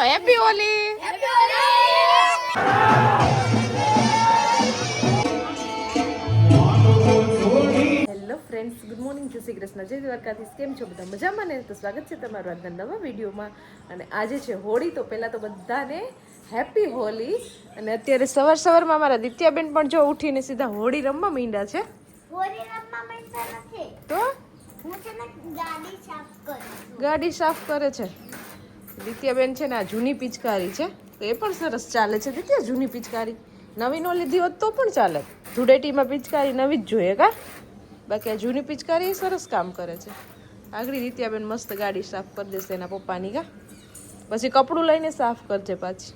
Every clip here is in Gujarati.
ચાલો happy Holi. Hello friends, good morning, જય શ્રી કૃષ્ણ, જય દ્વારકાધીશ. કેમ છો બધા? મજામાં ને? તો સ્વાગત છે તમારું આજના નવા વિડીયોમાં. અને આજે છે હોળી, તો પહેલાં તો બધાને હેપી હોલી. અને અત્યારે સવારમાં અમારા દિત્યાબેન પણ જો ઉઠીને સીધા હોળી રમવા માંડ્યા છે. હોળી રમવા માંડ્યા નથી તો હું છે ને ગાડી સાફ કરું છું. ગાડી સાફ કરે છે દિત્યાબેન. છે ને આ જૂની પિચકારી છે, તો એ પણ સરસ ચાલે છે. દિત્યા, જૂની પિચકારી નવી નો લીધી હોત તો પણ ચાલે. ધૂળેટીમાં પિચકારી નવી જ જોઈએ કા? બાકી આ જૂની પિચકારી સરસ કામ કરે છે. આગળ દિત્યાબેન મસ્ત ગાડી સાફ કરી દેશે એના પપ્પાની કા? પછી કપડું લઈને સાફ કરજે પાછી.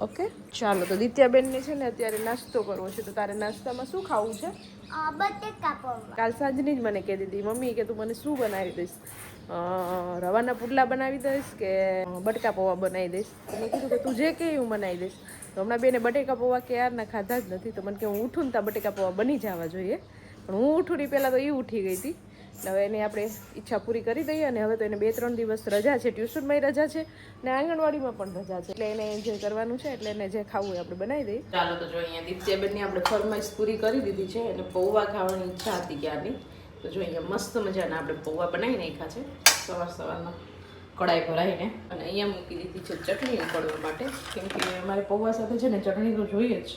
ઓકે, ચાલો. તો દિત્યાબેનને છે ને અત્યારે નાસ્તો કરવો છે. તો તારે નાસ્તામાં શું ખાવું છે? બટેકા પૌવા. કાલ સાંજની જ મને કહેતી હતી મમ્મી કે તું મને શું બનાવી દઈશ, રવાના પુડલા બનાવી દઈશ કે બટકા પૌવા બનાવી દઈશ. તો મેં કીધું કે તું જે કે હું બનાવી દઈશ. તો હમણાં બેને બટેકા પૌવા ક્યારના ખાધા જ નથી. તો મને કે હું ઉઠું ને ત્યાં બટેકા પૌવા બની જવા જોઈએ. પણ હું ઉઠું નહીં, પહેલાં તો એ ઉઠી ગઈ હતી. એટલે હવે એની આપણે ઈચ્છા પૂરી કરી દઈએ. અને હવે તો એને 2-3 દિવસ રજા છે, ટ્યુશનમાં રજા છે ને આંગણવાડીમાં પણ રજા છે. એટલે એને એન્જોય કરવાનું છે, એટલે એને જે ખાવું હોય આપણે બનાવી દઈએ. ચાલો, તો જો અહીંયા દિત્યાબેનની આપણે ફરમાઈશ પૂરી કરી દીધી છે. અને પૌવા ખાવાની ઈચ્છા હતી ક્યારની. તો જો અહીંયા મસ્ત મજાના આપણે પૌવા બનાવી નાખ્યા છે સવારમાં કડાઈ ભરાઈને. અને અહીંયા મૂકી દીધી છે ચટણી ઉકળવા માટે, કેમ કે અમારે પૌવા સાથે છે ને ચટણી તો જોઈએ જ.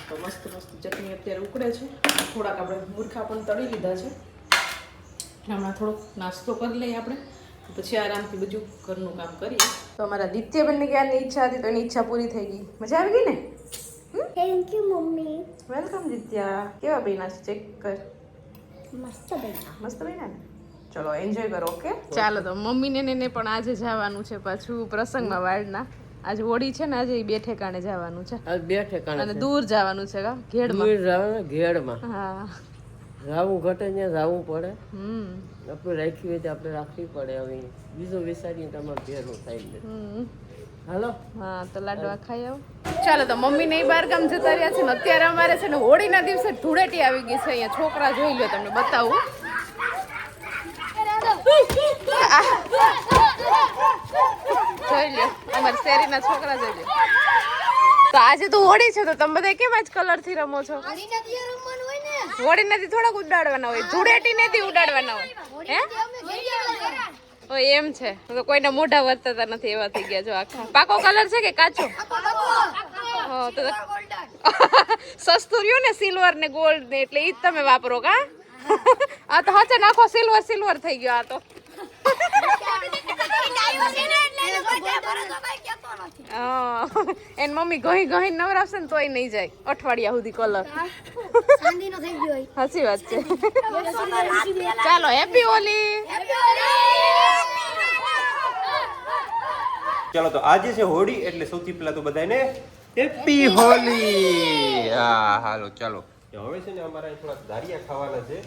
તો મસ્ત ચટણી અત્યારે ઉકળે છે. થોડાક આપણે મૂર્ખા પણ તળી લીધા છે. હમણાં થોડોક નાસ્તો કરી લઈએ આપણે, પછી આરામથી બધું ઘરનું કામ કરીએ. તો અમારા દિત્યાબેનની ક્યારની ઈચ્છા હતી, તો એની ઈચ્છા પૂરી થઈ ગઈ. મજા આવી ગઈ ને? Thank you mummy. Welcome Ditya. કેવા બન્યા છે? ચેક કર. મસ્ત બન્યા. મસ્ત બન્યા ને? ચલો, એન્જોય કરો. ઓકે, ચાલો. તો મમ્મીને ને પણ આજે જવાનું છે પાછું પ્રસંગમાં વાળના. આજે હોળી છે ને, આજે 2 ઠેકાણે જવાનું છે. આજ 2 ઠેકાણે અને દૂર જવાનું છે કા? ઘેડમાં. ઘેડમાં હા, રાવું ઘટે ત્યાં રાવું પડે. આપણે રાખી હોય તો આપણે રાખવી પડે. હવે બીજો વિચારીને તમારે ઘેરનું થાય ને. હાલો. હા, તો લાડવા ખાઈ આવો. ચાલો, તો મમ્મી ને બહાર ગામ જતા રહ્યા છે ને અત્યારે અમારે છે ને હોળીના દિવસે ધૂળેટી આવી ગઈ છે. અહીંયા છોકરા જોઈ લો, તમને બતાવું. જોઈ લો, અમારી શેરીના છોકરા જોઈ લો. તો આજે તો હોળી છે, તો તમે બધા કેમ આજ કલર થી રમો છો? હોળી નથી થોડાક ઉડાડવાના હોય, ધૂળેટી નથી ઉડાડવાના હોય. હે? ઓ એમ છે. તો કોઈના મોઢા વર્તતા નથી એવા થઈ ગયા. જો આખા પાકો કલર છે કે કાચો? હા, તો સસ્તું રહ્યું ને સિલ્વર ને ગોલ્ડ ને, એટલે ઈ જ તમે વાપરો કા? આ તો હાચે નાખો, સિલ્વર થઈ ગયો. આ તો એન મમ્મી ઘહી નવરાવશે ને તોય નહીં જાય અઠવાડિયા સુધી કલર. સાચી વાત છે. ચાલો, હેપી હોલી. ચાલો, તો આજે છે હોળી, એટલે સૌથી પહેલા તો બધાને હેપી હોલી. હા, હાલો, ચાલો. હવે છે ને અમારે થોડા દારિયા ખાવાના છે.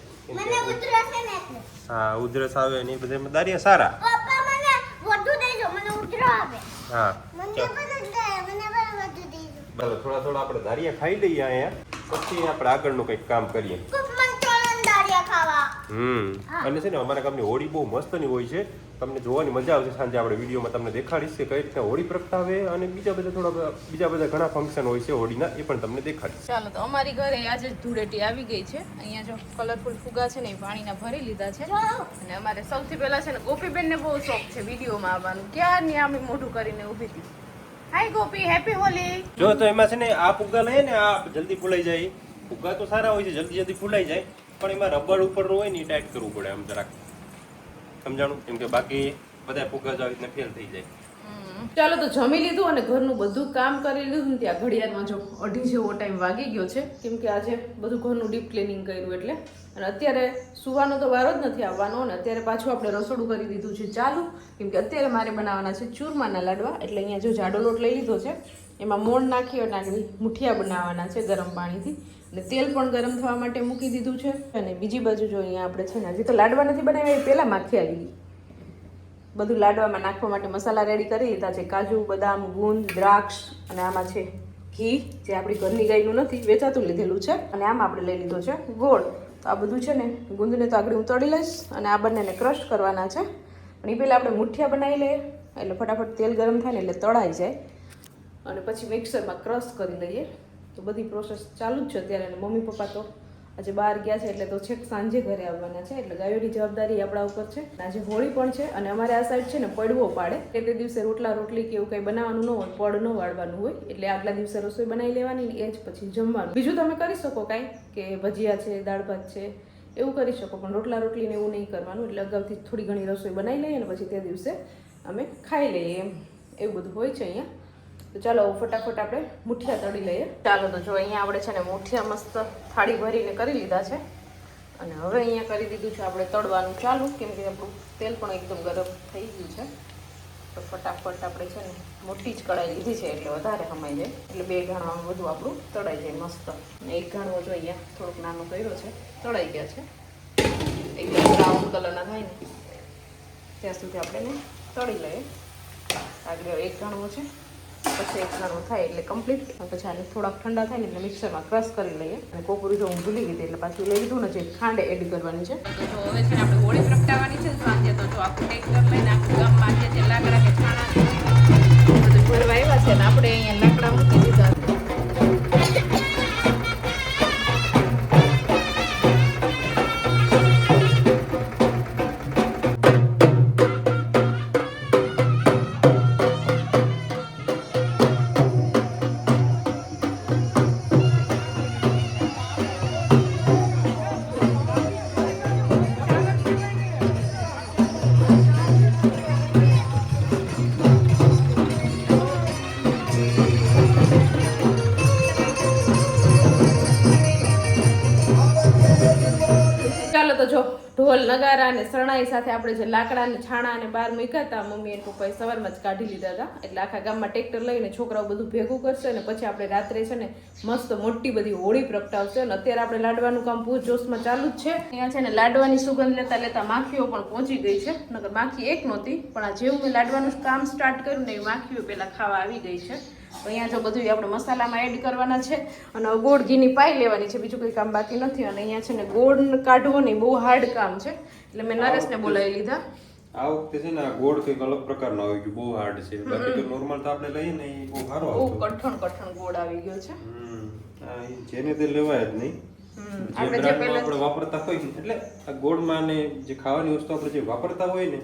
હા, ઉધરસ આવે ને એ બધા દારિયા સારા. હા, ચાલો, થોડા આપણે દારિયા ખાઈ લઈએ અહીંયા, પછી આપણે આગળનું કંઈક કામ કરીએ. અને છે ને અમારા ગામની હોળી બહુ મસ્તની હોય છે. તમને જોવાની મજા આવશે. સાંજે આપણે વિડીયોમાં તમને દેખાડીશ કે કઈ રીતના હોળી પ્રગટાવે, અને બીજા બધા ઘણા ફંક્શન હોય છે હોળીના, એ પણ તમને દેખાડીશ. ચાલો, તો અમારી ઘરે આજે ધૂળેટી આવી ગઈ છે. અહીંયા જો કલરફુલ ફુગા છે ને એ પાણીના ભરી લીધા છે. અને અમારે સૌથી પહેલા છે ને ગોપીબેનને બહુ શોખ છે વિડીયોમાં આવવાનું. ક્યારની આમ મોઢું કરીને ઊભી હતી. હાય ગોપી, હેપી હોલી. જો તો એમાં છે ને આ ફુગ્ગા લઈએ ને, આ જલ્દી ફૂલાઈ જાય. ફુગ્ગા તો સારા હોય છે, જલ્દી ફૂલાઈ જાય, પણ એમાં રબર ઉપરનું હોય ને એ ટાઈટ કરવું પડે આમ જરાક. સમજાણું? કેમ કે બાકી બધા ફુગ્ગા જ આવી રીતના ફેલ થઈ જાય. ચાલો, તો જમી લીધું અને ઘરનું બધું કામ કરી લીધું ને ત્યાં ઘડિયાળમાં જો 2:30 જેવો ટાઈમ વાગી ગયો છે. કેમ કે આજે બધું ઘરનું ડીપ ક્લિનિંગ કર્યું એટલે. અને અત્યારે સુવાનો તો વારો જ નથી આવવાનો. અને અત્યારે પાછું આપણે રસોડું કરી દીધું છે ચાલુ, કેમ કે અત્યારે મારે બનાવવાના છે ચૂરમાના લાડવા. એટલે અહીંયા જો જાડો લોટ લઈ લીધો છે, એમાં મોણ નાખી અને આગળ મુઠિયા બનાવવાના છે ગરમ પાણીથી. અને તેલ પણ ગરમ થવા માટે મૂકી દીધું છે. અને બીજી બાજુ જો અહીંયા આપણે છે ને હજી તો લાડવા નથી બનાવ્યા, એ પહેલાં માખી આવી ગઈ. બધું લાડવામાં નાખવા માટે મસાલા રેડી કરી લીધા છે. કાજુ, બદામ, ગુંદ, દ્રાક્ષ, અને આમાં છે ઘી, જે આપણી ઘરની ગાયનું નથી, વેચાતું લીધેલું છે. અને આમાં આપણે લઈ લીધો છે ગોળ. તો આ બધું છે ને ગુંદને તો આગળ હું તળી લઈશ, અને આ બંનેને ક્રશ કરવાના છે. પણ એ પહેલાં આપણે મુઠિયા બનાવી લઈએ. એટલે ફટાફટ તેલ ગરમ થાય ને એટલે તળાઈ જાય અને પછી મિક્સરમાં ક્રશ કરી લઈએ. તો બધી પ્રોસેસ ચાલુ જ છે અત્યારે. અને મમ્મી પપ્પા તો આજે બહાર ગયા છે એટલે તો છેક સાંજે ઘરે આવવાના છે, એટલે ગાયોની જવાબદારી આપણા ઉપર છે. આજે હોળી પણ છે અને અમારે આ સાઈડ છે ને પડવો પાડે, તે દિવસે રોટલા રોટલી કે એવું કંઈ બનાવવાનું ન હોય, પડ ન વાળવાનું હોય, એટલે આગલા દિવસે રસોઈ બનાવી લેવાની એ જ પછી જમવાનું. બીજું તમે કરી શકો કાંઈ કે ભજીયા છે, દાળ ભાત છે એવું કરી શકો, પણ રોટલા રોટલીને એવું નહીં કરવાનું. એટલે અગાઉથી થોડી ઘણી રસોઈ બનાવી લઈએ અને પછી તે દિવસે અમે ખાઈ લઈએ એમ, એવું બધું હોય છે અહીંયા. તો ચાલો ફટાફટ આપણે મુઠિયા તળી લઈએ. ચાલો તો જો અહીંયા આપણે છે ને મુઠિયા મસ્ત થાળી ભરીને કરી લીધા છે અને હવે અહીંયા કરી દીધું છે આપણે તળવાનું ચાલુ, કેમ કે આપણું તેલ પણ એકદમ ગરમ થઈ ગયું છે. તો ફટાફટ આપણે છે ને મોટી જ કઢાઈ લીધી છે એટલે વધારે સમાઈ જાય, એટલે 2 ઘાણમાં બધું આપણું તળાઈ જાય મસ્ત. અને એક ઘાણો જો અહીંયા થોડોક નાનો કર્યો છે, તળાઈ ગયા છે. એકદમ બ્રાઉન કલરના થાય ને ત્યાં સુધી આપણે તળી લઈએ. આગળ એક ઘાણો છે, પછી એક ઘાણું થાય એટલે કમ્પ્લીટ. પછી આને થોડાક ઠંડા થાય ને એટલે મિક્સરમાં ક્રશ કરી લઈએ. અને કોપરું જો હું ભૂલી ગઈ એટલે પાછું લઈ લીધું ને, જે ખાંડ એડ કરવાની છે. તો જો હવે છે ને આપણે હોળી પ્રગટાવવાની છે સાંજે, તો જો આખું ટેક્ટર લઈને આખું ગામમાં જે લાકડા કે છાણા બધું ભરવા આવ્યા છે ને આપણે અહીંયા લાકડા મૂકી દીધા. તો જો ઢોલ નગારા અને શરણાઈ સાથે આપણે જે લાકડા અને છાણા અને બહાર મૂક્યા હતા, મમ્મી અને પપ્પાએ સવારમાં જ કાઢી લીધા હતા. એટલે આખા ગામમાં ટ્રેક્ટર લઈને છોકરાઓ બધું ભેગું કરશે અને પછી આપણે રાત્રે છે ને મસ્ત મોટી બધી હોળી પ્રગટાવશે. અને અત્યારે આપણે લાડવાનું કામ પૂરજોશમાં ચાલુ જ છે. અહીંયા છે ને લાડવાની સુગંધ લેતા લેતા માખીઓ પણ પહોંચી ગઈ છે. નકર માખી એક નહોતી, પણ આ જેવું મેં લાડવાનું કામ સ્ટાર્ટ કર્યું ને એ માખીઓ પહેલાં ખાવા આવી ગઈ છે. અહીંયા જો બધું આપણે મસાલામાં એડ કરવાના છે અને ગોળ ઘીની પાઈ લેવાની છે, બીજું કંઈ કામ બાકી નથી. અને અહીંયા છે ને ગોળ કાઢવો નહીં, બહુ હાર્ડ કામ છે, એટલે મેં નરેશને બોલાવી લીધા. આ વખતે છે ને આ ગોળ કંઈક અલગ પ્રકારનો આવી ગયો, બહુ હાર્ડ છે. બાકી તો નોર્મલ તો આપણે લઈએ ને એ બહુ સારો બહુ આવતો. કઠણ ગોળ આવી ગયો છે. આ જેને તે લેવાય જ નહીં. જે બ્રાન્ડમાં આપણે વાપરતા હોય ને, એટલે આ ગોળમાં ને જે ખાવાની વસ્તુ આપણે જે વાપરતા હોય ને,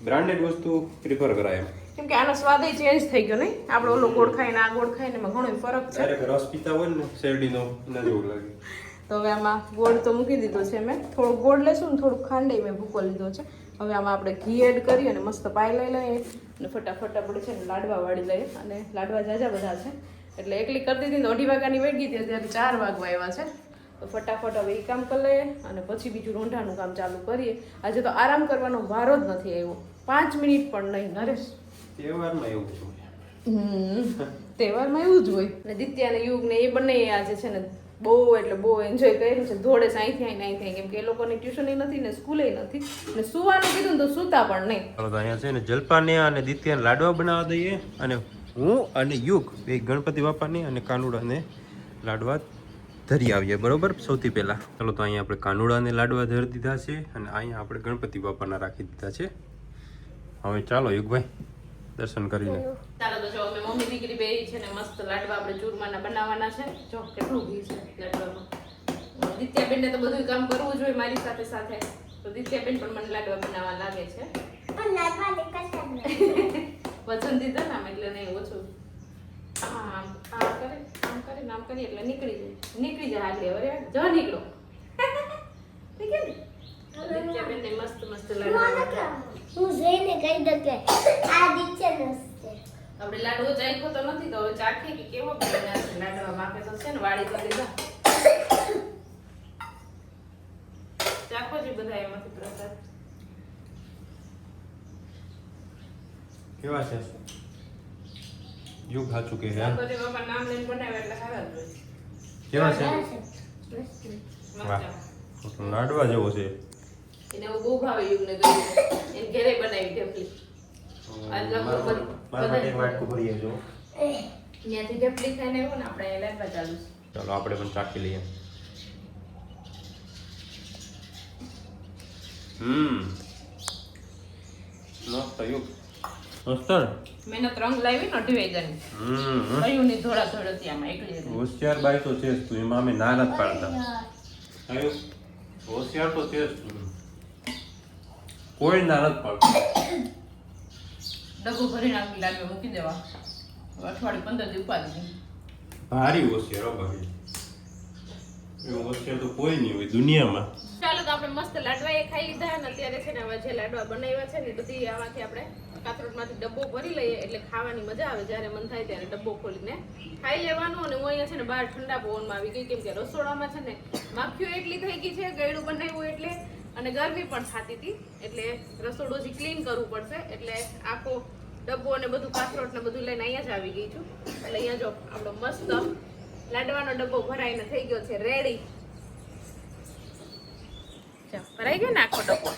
બ્રાન્ડેડ વસ્તુ પ્રિફર કરાય એમ. કેમ કે આનો સ્વાદ ચેન્જ થઈ ગયો નહીં, આપણે ઓલો ગોળ ખાઈને આ ગોળ ખાઈને એમાં ઘણો ફરક છે. ડાયરેક્ટ રસ પીતા હોય ને શેરડીનો ના જેવું લાગે. તો હવે આમાં ગોળ તો મૂકી દીધો છે મેં, થોડું ગોળ લેશું ને થોડુંક ખાંડ મેં ભૂકો લીધો છે. હવે આમાં આપણે ઘી એડ કરી અને મસ્ત પાઈ લઈ લઈએ અને ફટાફટ આપણે છે ને લાડવા વાળી લઈએ. અને લાડવા જાજા બધા છે એટલે એકલી કરતી હતી ને 2:30 વાગ્યાની વેગી હતી, અત્યારે 4 વાગવા આવ્યા છે. તો ફટાફટ હવે એ કામ કરી લઈએ અને પછી બીજું રોંઢાનું કામ ચાલુ કરીએ. આજે તો આરામ કરવાનો વારો જ નથી આવ્યો, 5 મિનિટ પણ નહીં. નરેશ તહેવારમાં એવું છે. તહેવારમાં એવું જ હોય. ને દિત્યા અને યુગ ને એ બંને આજે છે ને બહુ એટલે બહુ એન્જોય કર્યું છે. દોડે અહીંથી આવીને અહીં થાય, કેમ કે એ લોકોની ટ્યુશન નથી ને સ્કૂલે નથી ને સુવાનું કીધું ને તો સૂતા પણ નહીં. તો અહીંયા છે ને જલપાને અને દિત્યાને લાડવા બનાવવા દઈએ અને હું અને યુગ બે ગણપતિ બાપાને અને કાનુડાને લાડવા ધરી આવીએ. બરોબર, સૌથી પહેલા ચાલો તો અહીંયા આપણે કાનુડાને લાડવા ધરી દીધા છે અને અહીંયા આપણે ગણપતિ બાપાના રાખી દીધા છે. હવે ચાલો યુગભાઈ દર્શન કરીને. ચાલો તો જો અમે મમ્મી દીકરી બે છે ને મસ્ત લાડવા આપણે ચૂરમાના બનાવવાના છે. જો કેટલું ઘી છે લાડવામાં. દિત્યાબેનને તો બધું કામ કરવું જોઈએ મારી સાથે સાથે, તો દિત્યાબેન પણ મને લાડવા બનાવવા લાગે છે. પણ લાડવા દેખાતા જ નથી. વજન દીધા ને આમ એટલે નહીં ઓછું. આમ કરે એટલે નીકળી જાય આગળ. અરે જો નીકળો. ઠીક છે ને? દિત્યાબેનને મસ્ત મસ્ત લાડવા. હું જઈને કહી દઉં કે આ દીચેનો છે. આપણે લાડવો ચાખ્યો તો નથી, તો હવે ચાખીએ કે કેવો બન્યા છે લાડવા. માપે તો છે ને વાળી કરી દીધા. ચાખો જ બધા એમાંથી પ્રસાદ. કેવા છે યુગ સાચું કે હે? ગણપતિ બાપા નામ લઈને બનાવે એટલે સારા જ હોય. કેવા છે? મસ્ત. લાડવા જેવો છે. એને બહુ ભાવે યુગને ગયું. એને ઘરે બનાવી ઢેપલી. મારા માટે વાટકું ભરી આવજો. ત્યાંથી ઢેપલી ખાઈને આવ્યો ને આપણે લાડવા ચાલુ. ચાલો આપણે પણ ચાખી લઈએ. મસ્ત યુગ. અસ્તર મહેનત રંગ લાવી ને અઢી વાગ્યાની કયું ની ધોળા ધોળતી આમાં એકલી હતી. હોશિયાર બાઈ તો છે જ તું, એમાં અમે ના નથી પાડતા. આયુ હોશિયાર તો છે જ તું, કોઈ ના નથી પાડતું. ડબ્બો ભરીને આખી લાગે મૂકી દેવા. અઠવાડિયું 15 દી ઉપાડી. ભારી હોશિયાર હો ભાઈ, એવું હોશિયાર તો કોઈ નહીં હોય દુનિયામાં. ચાલો તો આપણે મસ્ત લાડવા એ ખાઈ લીધા અને અત્યારે છે ને હવે જે લાડવા બનાવ્યા છે ને બધી આમાંથી આપણે કાથરોટમાંથી ડબ્બો ભરી લઈએ એટલે ખાવાની મજા આવે. જ્યારે મન થાય ત્યારે ડબ્બો ખોલીને ખાઈ લેવાનું. અને હું અહીંયા છે ને બહાર ઠંડા પવનમાં આવી ગઈ, કેમ કે રસોડામાં છે ને માખીઓ એટલી થઈ ગઈ છે, ગળ્યું બનાવ્યું એટલે, અને ગરમી પણ થતી હતી એટલે રસોડું હજી ક્લીન કરવું પડશે. એટલે આખો ડબ્બો અને બધું કાથરોટ ને બધું લઈને અહીંયા જ આવી ગઈ છું. એટલે અહીંયા જો આપણો મસ્ત લાડવાનો ડબ્બો ભરાઈને થઈ ગયો છે રેડી. ભરાઈ ગયો ને આખો ડબ્બો.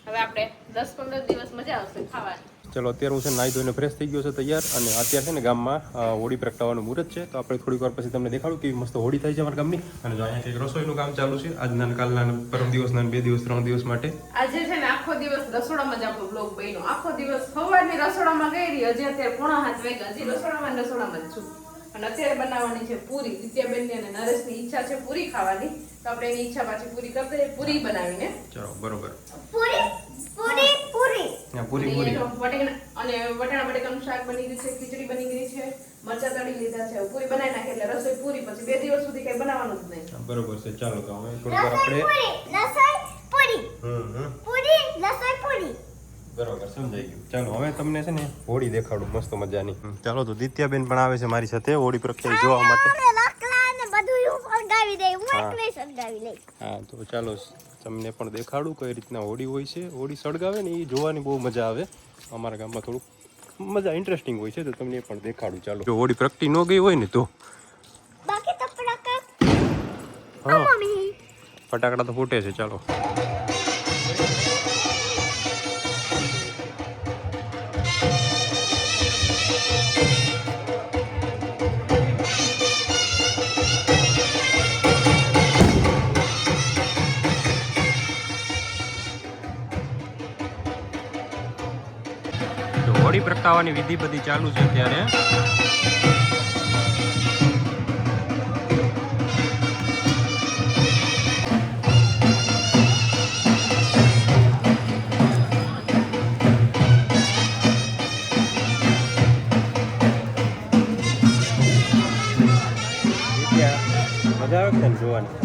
હવે આપણે 10-15 દિવસ મજા આવશે ખાવાની. ચલો અત્યારે હું છે નાઈ ધોઈને ફ્રેશ થઈ ગયો છે તૈયાર, અને અત્યારે છે ને ગામમાં હોળી પ્રગટાવવાનું મુહૂર્ત છે. તો આપણે થોડીક વાર પછી તમને દેખાડું કેવી મસ્ત હોળી થાય છે અમારા ગામની. અને જો અહીંયા કંઈક રસોઈનું કામ ચાલુ છે આજના કાલના પરમ દિવસના 2 દિવસ 3 દિવસ માટે. આજે છે ને આખો દિવસ રસોડામાં જ આપણો બ્લોગ બન્યો. આખો દિવસ સવારની રસોડામાં ગઈ રહી, હજી અત્યારે 7:30 વાગ્યા, હજી રસોડામાં જ છું. અને અત્યારે બનાવવાની છે પૂરી. દિત્યાબેનની અને નરેશની ઈચ્છા છે પૂરી ખાવાની, તો આપણે એની ઈચ્છા પાછી પૂરી કરી દઈએ પૂરી બનાવીને. ચલો બરોબર. પૂરી પૂરી પૂરી પૂરી પૂરી અને વટાણા બટેકાનું શાક બની ગયું છે, ખીચડી બની ગઈ છે, મરચા તળી લીધા છે. પૂરી બનાવી નાખી એટલે રસોઈ પૂરી. પછી 2 દિવસ સુધી કઈ બનાવવાનું જ નહીં. બરોબર છે. ચાલો તો હવે થોડીક વાર આપણે લસણ પૂરી પૂરી લસણ પૂરી. બરોબર સમજાઈ ગયું. ચાલો હવે તમને છે ને હોળી દેખાડું મસ્ત મજાની. ચાલો તો દિત્યાબેન પણ આવે છે મારી સાથે હોળી પ્રગટાવી જોવા માટે. લાકડા ને બધું હું સળગાવી દઈ, હું એકલી સળગાવી લઈ. હા તો ચાલો તમને પણ દેખાડું કઈ રીતના હોળી હોય છે. હોળી સળગાવે ને એ જોવાની બહુ મજા આવે. અમારા ગામમાં થોડુંક મજા ઇન્ટરેસ્ટિંગ હોય છે, તો તમને પણ દેખાડું. ચાલો જો હોળી પ્રગટી ન ગઈ હોય ને તો બાકી તો ફટાકડા હા મમ્મી ફટાકડા તો ફૂટે છે. ચાલો હોળી પ્રગટાવવાની વિધિ બધી ચાલુ છે અત્યારે. મજા આવે છે ને જોવાની.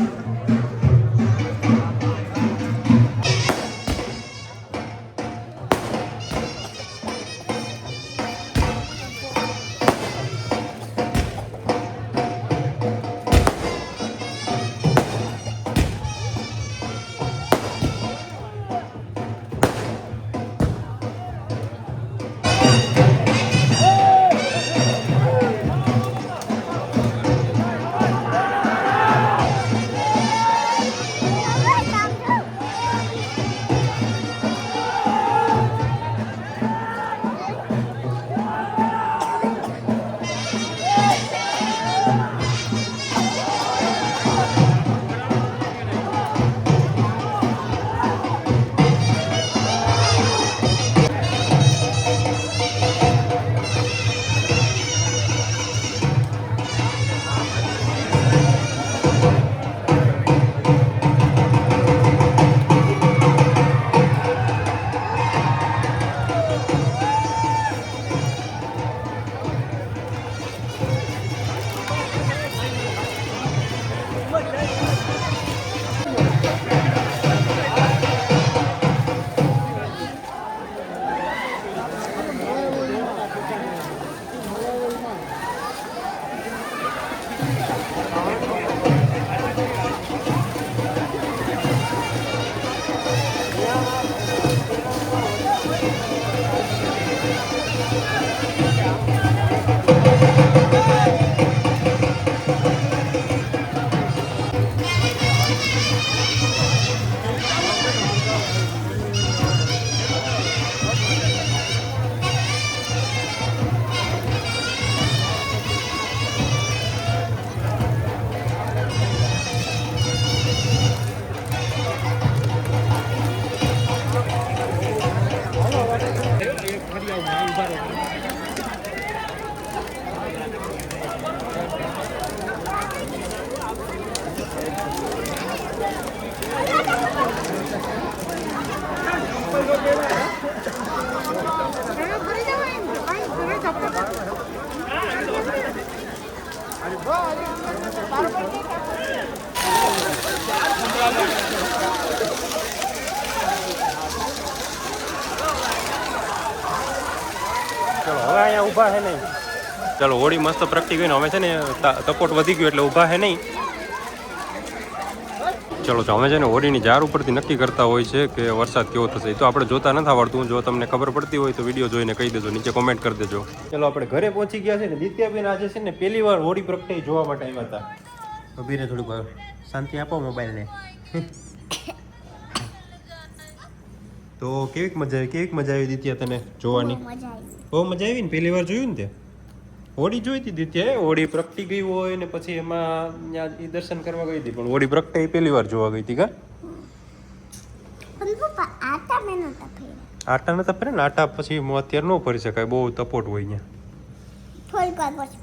ચલો હવે અહીંયા ઊભા હે નહીં. ચલો હોળી મસ્ત પ્રગટી ગઈ ને હવે છે ને તપોટ વધી ગયો એટલે ઊભા હે નહીં. ચલો તો અમે છે ને હોળીની જાર ઉપરથી નક્કી કરતા હોય છે કે વરસાદ કેવો થશે. એ તો આપણે જોતા નથી આવડતું. જો તમને ખબર પડતી હોય તો વિડીયો જોઈને કહી દેજો, નીચે કોમેન્ટ કરી દેજો. ચલો આપણે ઘરે પહોંચી ગયા છે ને. દિત્યાબેન આજે છે ને પહેલી વાર હોળી પ્રગટી જોવા માટે આવ્યા હતા. અભીને થોડીક શાંતિ આપો મોબાઈલને. તો કેવીક મજા આવી દિત્યા તને જોવાની? મજા આવી. બહુ મજા આવી ને? પહેલી વાર જોયું ને તે હોળી જોઈ હતી દિત્યાએ. હોળી પ્રગટી ગઈ હોય ને પછી એમાં ત્યાં ઈ દર્શન કરવા ગઈ હતી, પણ હોળી પ્રગટી પહેલી વાર જોવા ગઈ હતી. કા પણ પપ્પા આટા મેં નતા ફેર્યા. આટા નતા ફરે ને? આટા પછી અત્યારે ન ફરી શકાય, બહુ તપોટ હોય અહીંયા. થોડીક વાર પછી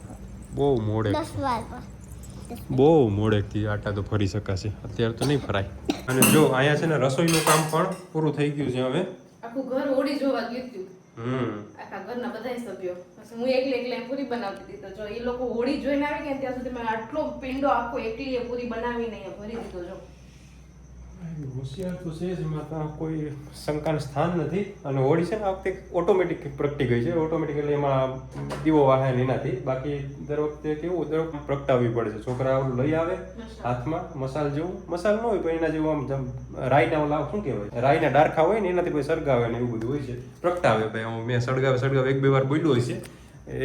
બહુ મોડે 10 વાર પછી. બહુ મોડેકથી આટા તો ફરી શકાશે, અત્યારે તો નહીં ફરાય. અને જો અહીંયા છે ને રસોઈનું કામ પણ પૂરું થઈ ગયું છે હવે. આખું ઘર હોળી જોવા ગયું હતું. આખા ઘરના બધા સભ્યો. પછી હું એકલી પૂરી બનાવતી હતી. તો જો એ લોકો હોળી જોઈને આવી ગયા ત્યાં સુધી મેં આટલો પિંડો આખો એકલીએ પૂરી બનાવીને અહીંયા ભરી દીધો. જો હોશિયાર તો છે જ, એમાં ત્યાં કોઈ શંકાનું સ્થાન નથી. અને હોળી છે ને આ વખતે ઓટોમેટિક પ્રગટી ગઈ છે. ઓટોમેટિક એટલે એમાં દીવો વાહે એનાથી. બાકી દર વખતે કેવું દર વખતે પ્રગટાવવી પડે છે. છોકરા ઓલું લઈ આવે હાથમાં મસાલ જેવું. મસાલ ન હોય પણ એના જેવું આમ રાઈના ઓલા શું કહેવાય, રાઈના ડારખા હોય ને એનાથી પછી સળગાવે ને એવું બધું હોય છે. પ્રગટાવે ભાઈ મેં સળગાવે 1-2 વાર બોલ્યું હોય છે.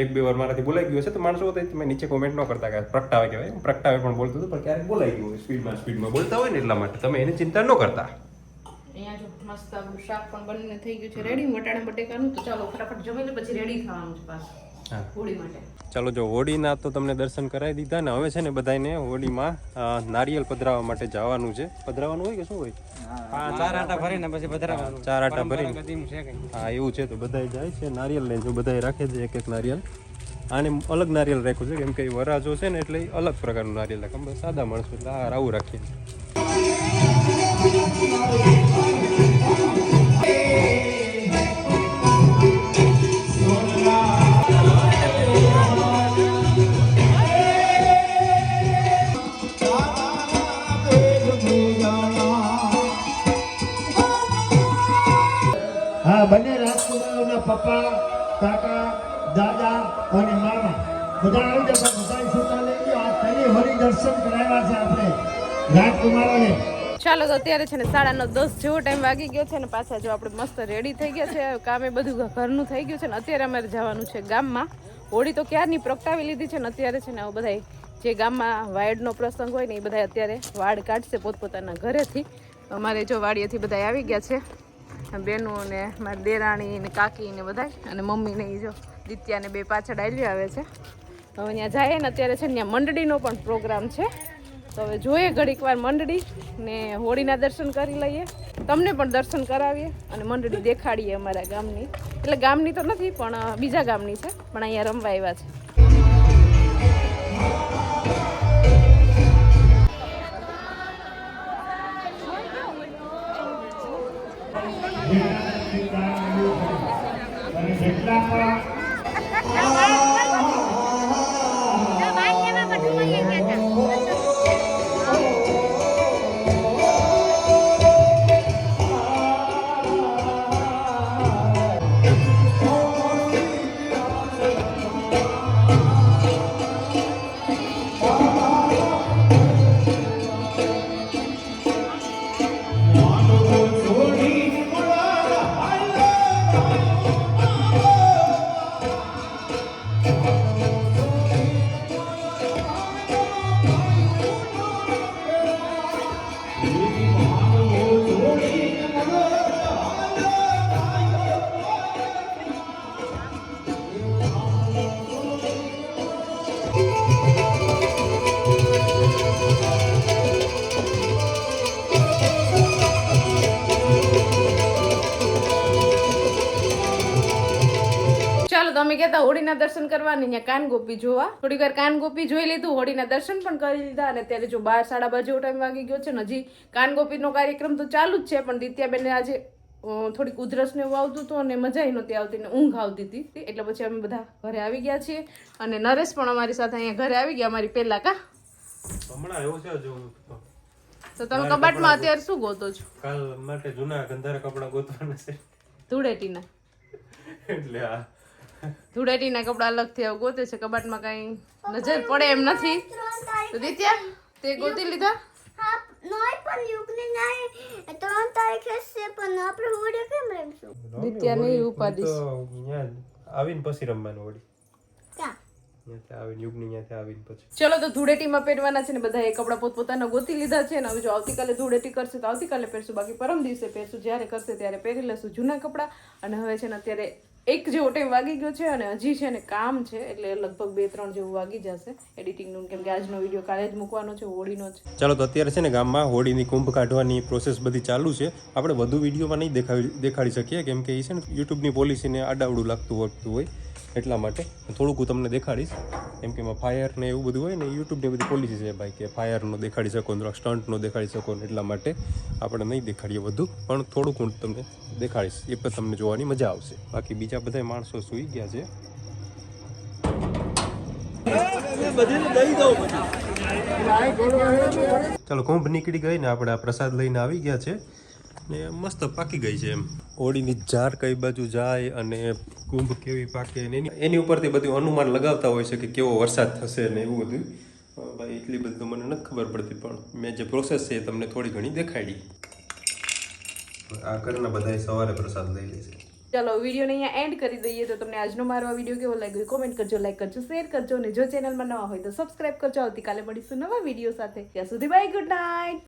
1-2 વાર મારાથી બોલાઈ ગયું હશે તો માણસો હતા તમે નીચે કોમેન્ટ ન કરતા કે પ્રગટાવે કહેવાય. પ્રગટાવે પણ બોલતું હતું, પણ ક્યારેક બોલાઈ ગયું હોય સ્પીડમાં બોલતા હોય ને એટલા માટે તમે એની ચિંતા ન કરતા. અહીંયા જો મસ્ત આપણું શાક પણ બનીને થઈ ગયું છે રેડી, વટાણા બટેકાનું. તો ચાલો ફટાફટ જમીને પછી રેડી થવાનું છે પાછું હોળી માટે. ચાલો જો હોળીના તો તમને દર્શન કરાવી દીધા ને હવે છે ને બધાને હોળીમાં નારિયેલ પધરાવવા માટે જવાનું છે. પધરાવવાનું હોય કે શું હોય? 4 આટા ભરીને પછી પધરાવવાનું. 4 આટા ભરીને. હા એવું છે. તો બધાય જાય છે નારિયેલ લઈને. જો બધાય રાખે છે એક નારિયેલ. આને અલગ નારિયેલ રાખ્યું છે કેમ કે વરાજો છે ને એટલે અલગ પ્રકારનું નારિયેલ રાખે. અમે સાદા માણસો એટલે આવું રાખીએ. હા, બંને રાજકુમારોના પપ્પા, કાકા, દાદા અને મામા બધા આવી જતા. બધા છોકરા લઈ ગયો. આ પહેલી હોળી દર્શન કરાવ્યા છે આપણે રાજકુમારોને. ચાલો તો અત્યારે છે ને 9:30 જેવો ટાઈમ વાગી ગયો છે ને પાછા જો આપણે મસ્ત રેડી થઈ ગયા છે. કામે બધું ઘરનું થઈ ગયું છે ને અત્યારે અમારે જવાનું છે ગામમાં. હોળી તો ક્યારની પ્રગટાવી લીધી છે ને અત્યારે છે ને બધા જે ગામમાં વાડનો પ્રસંગ હોય ને એ બધા અત્યારે વાડ કાઢશે પોતપોતાના ઘરેથી. અમારે જો વાડીએથી બધા આવી ગયા છે, બેનો ને મારી દેરાણી ને કાકી ને બધા, અને મમ્મી ને જો દિત્યા ને 2 પાછળ આવી આવે છે. હવે ત્યાં જાય ને અત્યારે છે ને ત્યાં મંડળીનો પણ પ્રોગ્રામ છે. તો હવે જોઈએ ઘડીક વાર મંડળી ને હોળીના દર્શન કરી લઈએ, તમને પણ દર્શન કરાવીએ અને મંડળી દેખાડીએ અમારા ગામની. એટલે ગામની તો નથી પણ બીજા ગામની છે, પણ અહીંયા રમવા આવ્યા છે. અને જેટલા અમે કહેતા હોળીના દર્શન કરવાની ત્યાં કાનગોપી જોવા. થોડીક વાર કાનગોપી જોઈ લીધું, હોળીના દર્શન પણ કરી લીધા. અને અત્યારે જો 12-12:30 જેવો ટાઈમ વાગી ગયો છે ને હજી કાનગોપીનો કાર્યક્રમ તો ચાલુ જ છે. પણ દિત્યાબેનને આજે થોડીક ઉધરસ ને એવું આવતું હતું અને મજા નહોતી આવતી ને ઊંઘ આવતી હતી. એટલે પછી અમે બધા ઘરે આવી ગયા છીએ અને નરેશ પણ અમારી સાથે અહીંયા ઘરે આવી ગયા. અમારી પહેલા કા હમણાં એવું છે જો તો તમે કબાટમાં અત્યારે શું ગોતો છો? કાલ માટે જૂના ગંધારા કપડા ગોતવાના છે ધૂળેટીના. એટલે આ ધૂળેટીના કપડા અલગથી આવું ગોતે છે, કબાટમાં કઈ નજર પડે એમ નથી. 3 તારીખ તો દિત્યા તે ગોતી લીધા? હા નોય પણ યુગની નાય 3 તારીખે છે પણ આપણે હોળી કેમ રમશું? દિત્યા નહીં ઉપાડીશ. તો અહીંયા આવીને પછી રમવાનું વળી. ક્યાં? ત્યાંથી આવીને યુગની ત્યાંથી આવીને પછી. ચલો તો ધૂળેટીમાં પહેરવાના છે ને બધા એ કપડા પોતપોતાના ગોતી લીધા છે ને હવે જો આવતીકાલે ધૂળેટી કરશે તો આવતીકાલે પહેરશું, બાકી પરમ દિવસે પહેરશું, જ્યારે કરશે ત્યારે પહેરી લેશું જૂના કપડા. અને હવે છે ને અત્યારે 1 જેવો ટાઈમ વાગી ગયો છે અને હજી છે ને કામ છે એટલે લગભગ 2-3 જેવું વાગી જશે એડિટિંગનું, કેમ કે આજનો વિડીયો કાલે જ મૂકવાનો છે, હોળીનો છે. ચાલો તો અત્યારે છે ને ગામમાં હોળીની કુંભ કાઢવાની પ્રોસેસ બધી ચાલુ છે. આપણે વધુ વિડીયોમાં નહીં દેખાડી શકીએ કેમ કે એ છે ને યુટ્યુબની પોલિસીને આડાવડું લાગતું હોતું હોય, એટલા માટે થોડુંક હું તમને દેખાડીશ. કેમ કે એમાં ફાયર ને એવું બધું હોય ને, યુટ્યુબની બધી પોલિસી છે ભાઈ કે ફાયરનો દેખાડી શકો, સ્ટન્ટ નો દેખાડી શકો, એટલા માટે આપણે નહીં દેખાડીએ વધુ, પણ થોડુંક હું તમને દેખાડીશ, એ પણ તમને જોવાની મજા આવશે. બાકી બીજા બધા માણસો સૂઈ ગયા છે. ચાલો કુંભ નીકળી ગઈ ને આપણે આ પ્રસાદ લઈને આવી ગયા છે ને મસ્ત પાકી ગઈ છે. એમ હોળીની જાર કઈ બાજુ જાય અને કુંભ કેવી પાકે ને એની ઉપરથી બધું અનુમાન લગાવતા હોય છે કે કેવો વરસાદ થશે ને એવું બધું. ભાઈ એટલી બધી તો મને નથી ખબર પડતી, પણ મેં જે પ્રોસેસ છે એ તમને થોડી ઘણી દેખાડી. આ ઘરના બધા સવારે પ્રસાદ લઈ લે છે. ચલો વિડીયોને અહીંયા એન્ડ કરી દઈએ. તો તમને આજનો મારો આ વિડીયો કેવો લાગ્યો કોમેન્ટ કરજો, લાઈક કરજો, શેર કરજો અને જો ચેનલમાં નવા હોય તો સબસ્ક્રાઇબ કરજો. આવતીકાલે મળીશું નવા વિડીયો સાથે. ત્યાં સુધી બાય, ગુડ નાઇટ.